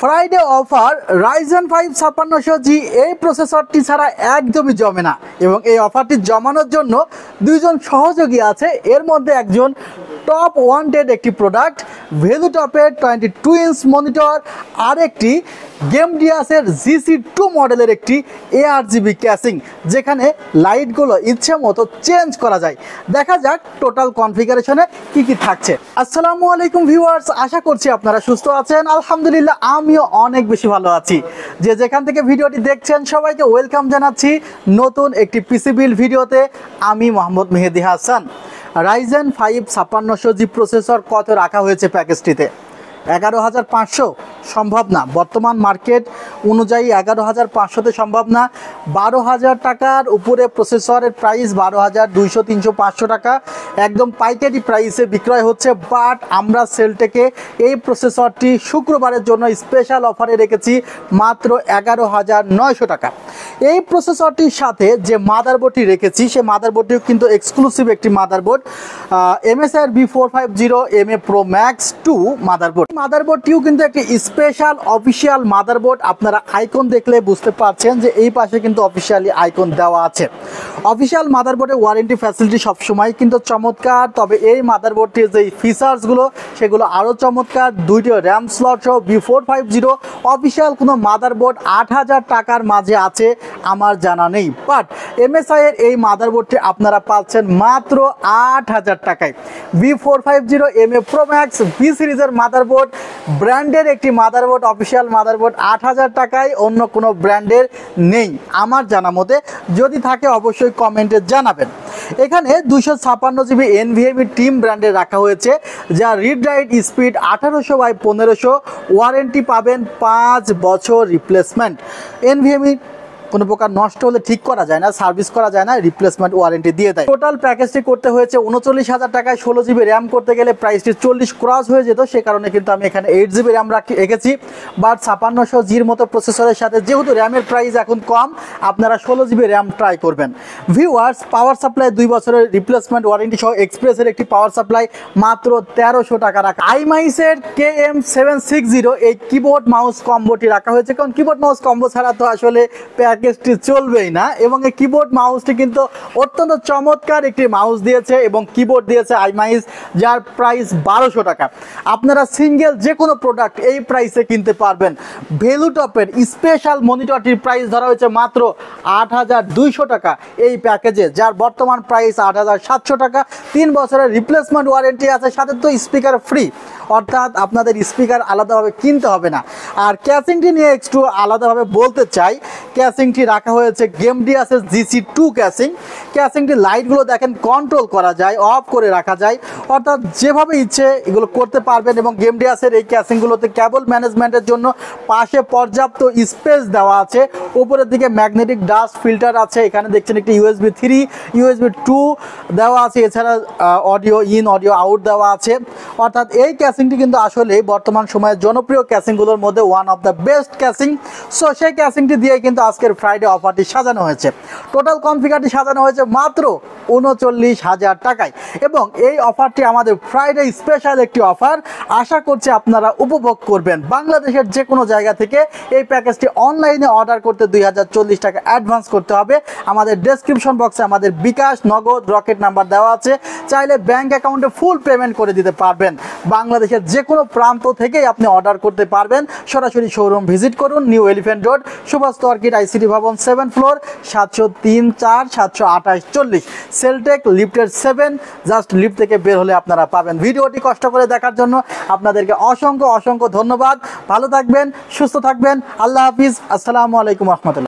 Friday offer Ryzen 5 5600G এই প্রসেসরটি ছাড়া একদমই জমে না এবং এই অফারটি জমানোর জন্য দুইজন সহযোগী আছে। এর মধ্যে একজন টপ ওয়ান্টেড একটি প্রোডাক্ট ভেলুটপের 22 ইঞ্চ মনিটর, আর একটি গেমডিয়াসের GC2 মডেলের একটি ARGB ক্যাসিং, যেখানে লাইটগুলো ইচ্ছে মতো চেঞ্জ করা যায়। দেখা যাক টোটাল কনফিগারেশনে কি কি থাকছে। আসসালামু আলাইকুম ভিউয়ার্স, আশা করছি আপনারা সুস্থ আছেন। আলহামদুলিল্লাহ আমিও অনেক বেশি ভালো আছি। যে যেখান থেকে ভিডিওটি দেখছেন সবাইকে ওয়েলকাম জানাচ্ছি নতুন একটি পিসি বিল্ড ভিডিওতে। আমি Mohammad Mehedi Hasan. Ryzen 5 5600G processor কত রাখা হয়েছে প্যাকেজটিতে? 11,500 সম্ভব না, বর্তমান মার্কেট অনুযায়ী 11,500তে সম্ভব না। 12,000 টাকার উপরে প্রসেসরের প্রাইস 12,200, 300, 500 টাকা একদম পাইকারি প্রাইসে বিক্রয় হচ্ছে। বাট আমরা সেলটেকে এই প্রসেসরটি শুক্রবারের জন্য স্পেশাল অফারে রেখেছি মাত্র 11,900 টাকা। এই প্রসেসরটির সাথে যে মাদারবোর্ডটি রেখেছি সে মাদারবোর্ডটিও কিন্তু এক্সক্লুসিভ একটি motherboard, MSI B450MA Pro Max 2 মাদারবোর্ডটিও কিন্তু একটি স্পেশাল অফিসিয়াল মাদারবোর্ড। আপনারা আইকন দেখলে বুঝতে পারছেন যে এই পাশে কিন্তু অফিসিয়ালি আইকন দেওয়া আছে। অফিসিয়াল মাদারবোর্ডের ওয়ারেন্টি ফ্যাসিলিটি সবসময় কিন্তু চমৎকার, তবে এই মাদারবোর্ডটির যে ফিচার্সগুলো সেগুলো আরও চমৎকার। দুইটি র্যাম স্লট সহ B450 অফিসিয়াল কোনো মাদারবোর্ড 8,000 টাকার মাঝে আছে আমার জানা নেই। বাট MSI এর এই মাদারবোর্ডটি আপনারা পাচ্ছেন মাত্র 8,000 টাকায়। B450MA Pro Max B সিরিজের মাদারবোর্ড, ব্র্যান্ডের একটি মাদারবোর্ড, অফিসিয়াল মাদারবোর্ড 8,000 টাকায়, অন্য কোনো ব্র্যান্ডের নেই আমার জানা মতে। যদি থাকে অবশ্যই কমেন্টে জানাবেন। এখানে 256GB NVMe টিম ব্র্যান্ডের রাখা হয়েছে, যা রিড রাইট স্পিড 1800/1500, ওয়ারেন্টি পাবেন 5 বছর রিপ্লেসমেন্ট। NVMe কোনো প্রকার নষ্ট হলে ঠিক করা যায় না, সার্ভিস করা যায় না, রিপ্লেসমেন্ট ওয়ারেন্টি দিয়ে দেয়। টোটাল প্যাকেজটি করতে হয়েছে 39,000 টাকায়। 16GB র্যাম করতে গেলে প্রাইসটি 40 ক্রস হয়ে যেত, সে কারণে কিন্তু আমি এখানে 8GB র্যাম রেখেছি। বাট 5600Gর মতো প্রসেসরের সাথে যেহেতু র্যামের প্রাইস এখন কম, আপনারা 16GB র্যাম ট্রাই করবেন। ভিউয়ার্স, পাওয়ার সাপ্লাই 2 বছরের রিপ্লেসমেন্ট ওয়ারেন্টি সহ এক্সপ্রেসের একটি পাওয়ার সাপ্লাই মাত্র 1300 টাকা রাখা। iMice-এর KM760 এই কিবোর্ড মাউস কম্বোটি রাখা হয়েছে, কারণ কিবোর্ড মাউস কম্বো ছাড়া তো আসলে প্যাকেজটি চলবেই না। এবং এই কিবোর্ড মাউসটি কিন্তু অত্যন্ত চমৎকার একটি মাউস দিয়েছে এবং কিবোর্ড দিয়েছে iMice, যার প্রাইস 1200 টাকা। আপনারা সিঙ্গেল যে কোনো প্রোডাক্ট এই প্রাইসে কিনতে পারবেন। ভেলুটপের স্পেশাল মনিটরটির প্রাইস ধরা হয়েছে মাত্র 8,200 টাকা এই প্যাকেজে, যার বর্তমান প্রাইস 8,700 টাকা। 3 বছরের রিপ্লেসমেন্ট ওয়ারেন্টি আছে, সাথে তো স্পিকার ফ্রি, অর্থাৎ আপনাদের স্পিকার আলাদাভাবে কিনতে হবে না। আর ক্যাসিংটি নিয়ে একটু আলাদাভাবে বলতে চাই। ক্যাসিংটি রাখা হয়েছে গেমডিয়াসের GC2 ক্যাসিং। ক্যাসিংটি লাইটগুলো দেখেন কন্ট্রোল করা যায়, অফ করে রাখা যায়, অর্থাৎ যেভাবে ইচ্ছে এগুলো করতে পারবেন। এবং গেমডিয়াসের এই ক্যাসিংগুলোতে কেবল ম্যানেজমেন্টের জন্য পাশে পর্যাপ্ত স্পেস দেওয়া আছে। উপরের দিকে ম্যাগনেটিক ডাস্ট ফিল্টার আছে। এখানে দেখছেন একটি USB 3, USB 2 দেওয়া আছে। এছাড়া অডিও ইন, অডিও আউট দেওয়া আছে। অর্থাৎ এই ক্যাসিংটি কিন্তু আসলে বর্তমান সময়ের জনপ্রিয় ক্যাসিংগুলোর মধ্যে one of the best casing. So সেই ক্যাসিংটি দিয়ে কিন্তু আজকের ফ্রাইডে অফারটি সাজানো হয়েছে। টোটাল কনফিগারটি সাজানো হয়েছে মাত্র 39,000 টাকায়। এবং এই অফারটি আমাদের ফ্রাইডে স্পেশাল একটি অফার, আশা করছি আপনারা উপভোগ করবেন। বাংলাদেশের যে কোনো জায়গা থেকে এই প্যাকেজটি অনলাইনে অর্ডার করতে 2,040 টাকা অ্যাডভান্স করতে হবে। আমাদের ডেসক্রিপশন বক্সে আমাদের বিকাশ, নগদ, রকেট নাম্বার দেওয়া আছে, চাইলে ব্যাংক অ্যাকাউন্টে ফুল পেমেন্ট করে দিতে পারবেন। বাংলাদেশের যে কোনো প্রান্ত থেকেই আপনি অর্ডার করতে পারবেন। সরাসরি শোরুম ভিজিট করুন, নিউ এলিফ্যান্ট রোড, সুভাস্তু অর্কিড ICT ভবন 7 ফ্লোর, 703-4 728 40, সেলটেক লিফটের 7, জাস্ট লিফট থেকে বের হলে আপনারা পাবেন। ভিডিওটি কষ্ট করে দেখার জন্য আপনাদেরকে অসংখ্য অসংখ্য ধন্যবাদ। ভালো থাকবেন, সুস্থ থাকবেন। আল্লাহ হাফিজ। আসসালামু আলাইকুম রহমতুল্লাহ।